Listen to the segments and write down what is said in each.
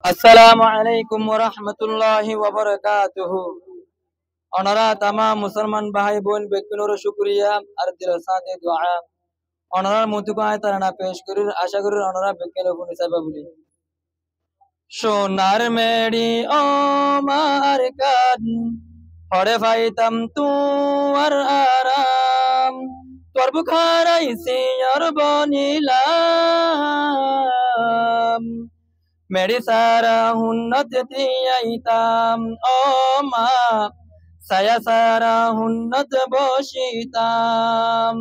Assalamu alaikum wa rahmatullahi wa barakatuhu. Onorat tamam Musalman bhai boin bekinor shukriya ar dil saate dua. Onorar mutu ko aytarana pesh kurir asha kurir onora bekino kuni sababuli. সোনার Mary আমার কান হরে পাইতাম তুয়ার আরাম তোর বুখারাইছি আর বনিলাম Mary সারা হুন্নত দিয়াইতাম ও মা সায়া সারা হুন্নত বসিতাম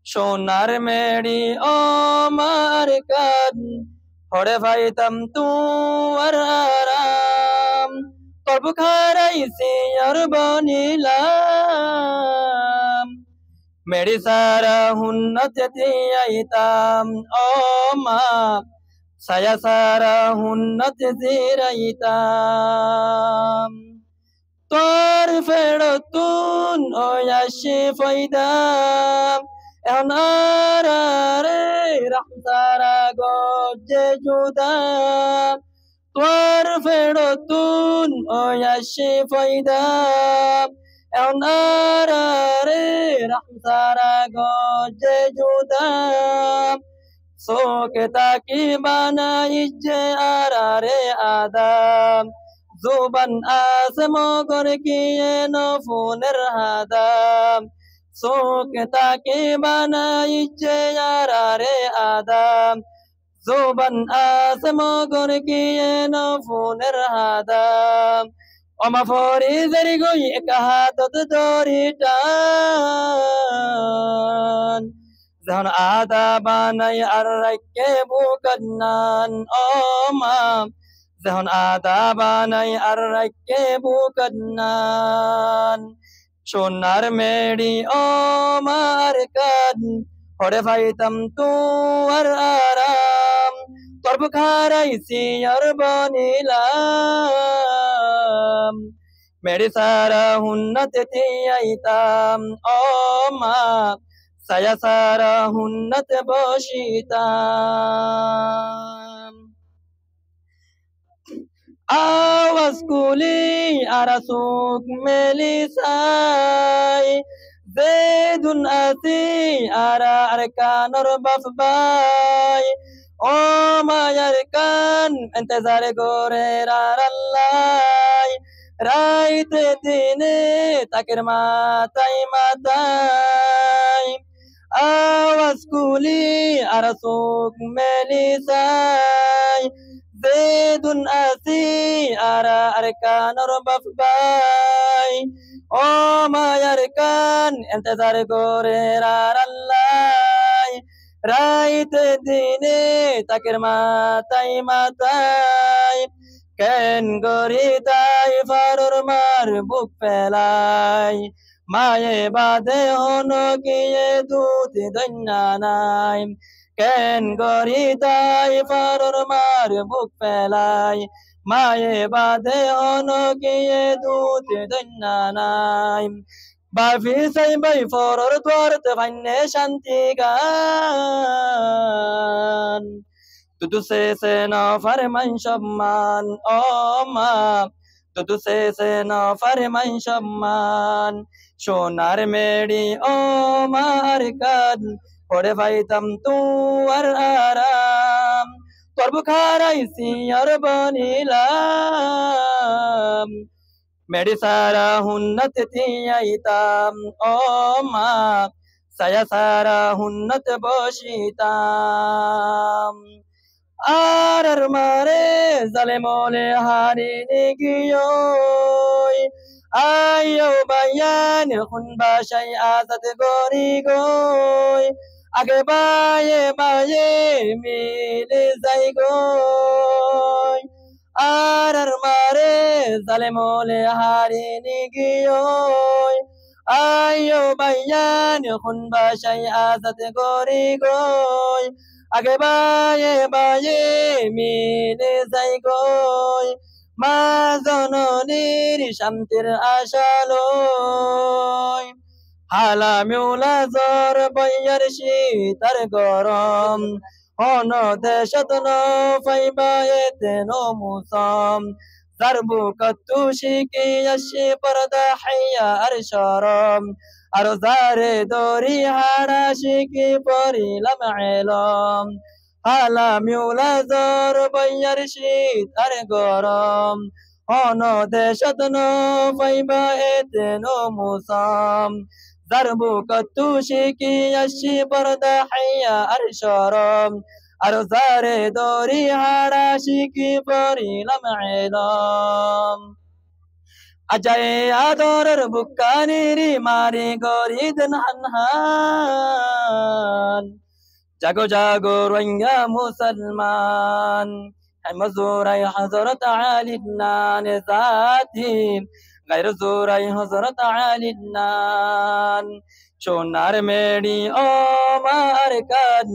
সোনার Mary ও মার কান হরে পাইতাম তুয়ার আরাম তোর বুখারাইছি আর বনিলাম মেরি সারা হুন্নত দিয়াইতাম ও মা সায়া সারা হুন্নত জিরাইতাম তোর ফেরতুন ওয়াশি ফয়দাম এখন আরে রহতারা গজে জুদা তোর ফেরতুন ওয়াশি ফয়দাম এখন আরে রহতারা গজে জুদা সোকে তাকি বানাইছে আরে আদাম জুবান আসে মগর কিয়ে নফুনের হাদাম সোকে তাকি বানাইছে আরে আদাম জুবান আসে মগর কিয়ে নফুনের হাদাম ওমা ফরিজের গই একাহাতত দরিটান যখন আদা বানাই আর রাইকে বুকান্নান ও মা যখন আদা বানাই আর রাইকে বুকান্নান সোনার মেড়ি ও মার কান হরে পাইতাম তুয়ার আরাম তোর বুখারাইছি আর বনিলাম মেরি সারা হুন্নত দিয়াইতাম ও মা সায়া সারা হুন্নত বসিতাম আওয়াজ কুলি আরাসুক মেলিসাই জেদুন আসি আরা আর কানর বাফবাই ও মায়ার কান ইন্তজার করে রারাল্লাই রাইতে দিনে তাকের মাতাই মাতাই আওয়াজ কুলি আরাসুক মেলিসাই জেদুন আসি আরা আর কানর বাফবাই ও মায়ার কান ইন্তজার করে রারাল্লাই রাইতে দিনে তাকের মাতাই মাতাই কেন গরি তাই ফারুর মার বুক পেলাই মায়ে বাদে হন গিয়ে দুধ দন্যা নাই কেন গরি তাই ফারুর মার বুক পেলাই মায়ে বাদে হন গিয়ে দুধ দন্যা নাই বাফি সাই বাই ফরর তোরতে ভান্নে শান্তি গান তুতু সে না ফরমান সম্মান ও মা তুতু সে না ফরমান সম্মান সোনার মেড়ি ও মার কান হরে পাইতাম তুয়ার আরাম তোর বুখারাইছি আর বনিলাম মেরি সারা হুন্নত দিয়াইতাম ও মা সায়া সারা হুন্নত বসিতাম আর মারে জালেমলে হারিনি গিয়োই আয়ো বায়ান খুন বাসাই আজাদ গরি গই আগে বায়ে বায়ে মিলে যাই গই আর মারে জালেমলে হারিনি গিয়োই আয়ো বায়ান খুন বাসাই আজাদ গরি গই আগে বায়ে বায়ে মিলে যাই গই মা জননীর শান্তির আশালয় হালা মিউলা জ্বর বইয়ার শীতার গরম hono deshatno faiba eteno musam zarbu katushiki yashi parda hayya arsharam arzare dori harashiki pori lam'elam hala miula zor bayar shit argoram hono deshatno faiba eteno musam zarbu katushiki yashi parda hayya arsharam arzare dori harashiki pori lam'elam Ajay adorar bukaniri mari goridin hanhan Jago jago ranga musalman Mazurai hazrat alidna nizati غير زوري حضرت علي النان সোনার মেড়ি ও মার কান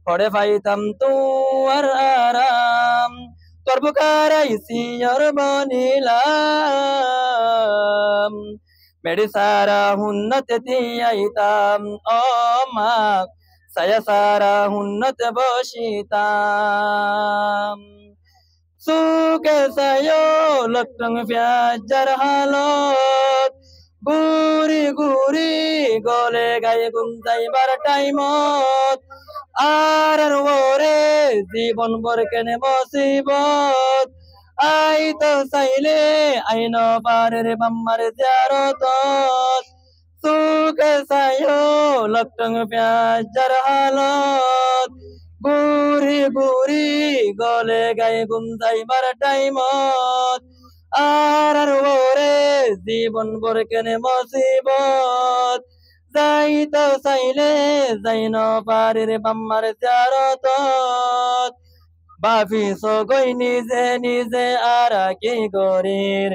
পড়ে পাইতাম তুয়ার আরাম তোর বুকারাই সিয়র বনিলাম মেড়ি সারা হুন্নতে দিয়াইতাম ও মা saya সারা হুন্নতে বসিতাম suke sayo lotong fiajar halot guri guri gole gaye gumtai bar taimot arar wore জীবন বরকেনে মুসিবত I তো চাইলে আইনো পারের বাম্মার জিয়ারতত সুকে সায়ো লটং পিয়াজার হালত গুরি গুরি গলে গায়ে গুম যাইবার টাইমত আর ওরে জীবন বরকেনে মুসিবত যাইতে চাইলে যাই ন পারির বাম্মার জিয়ারতত বাফি সগই নিজে নিজে আর কি গরির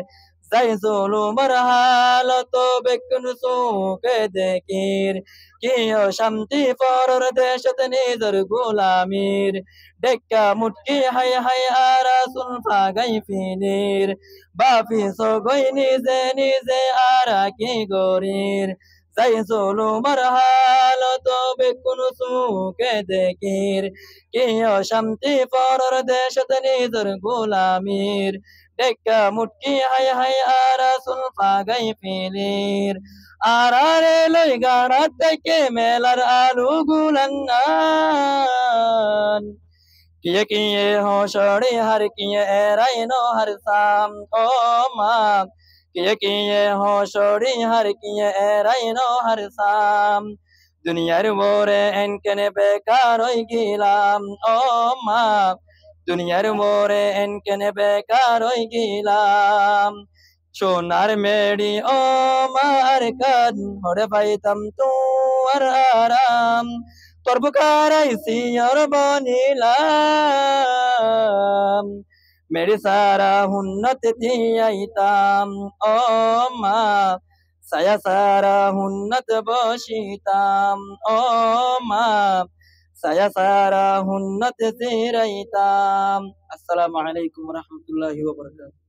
যাই জুলুমার হালত বেকুন সুকে দেখির কি শান্তি পরর দেশত নিজর গোলামির ডেক্কা মুটকি হাই হাই আরা সুন ফাগাই ফিনির বাফি সগই নিজে নিজে আর কি গরির যাই জুলুমার হালত বেকুন সুকে দেখির কি শান্তি পরর দেশত নিজর গোলামির ডেক্কা মুটকি হাই হাই আরা সুন ফাগাই ফিনির আরারে লই গাড়াত থেকে মেলার আলু গুলান্নান কিয়ে কিয়ে হসড়ি হার কিয়ে এরাই নো হার সাম ও মা কিয়ে কিয়ে হসড়ি হার কিয়ে এরাই নো হার সাম দুনিয়ার মোরে এনকেনে বেকার হই গেলাম ও মা দুনিয়ার মোরে এনকেনে বেকার হই গেলাম সোনার মেড়ি ও মার কান হরে পাইতাম তুয়ার আরাম তোর বুকারাই সিয়র বনিলাম মেরি সারা হুন্নত দিয়াইতাম ও মা saya সারা হুন্নত বসিতাম ও মা saya সারা হুন্নত জিরাইতাম আসসালামু আলাইকুম ওয়া রাহমাতুল্লাহি ওয়া বারাকাতুহু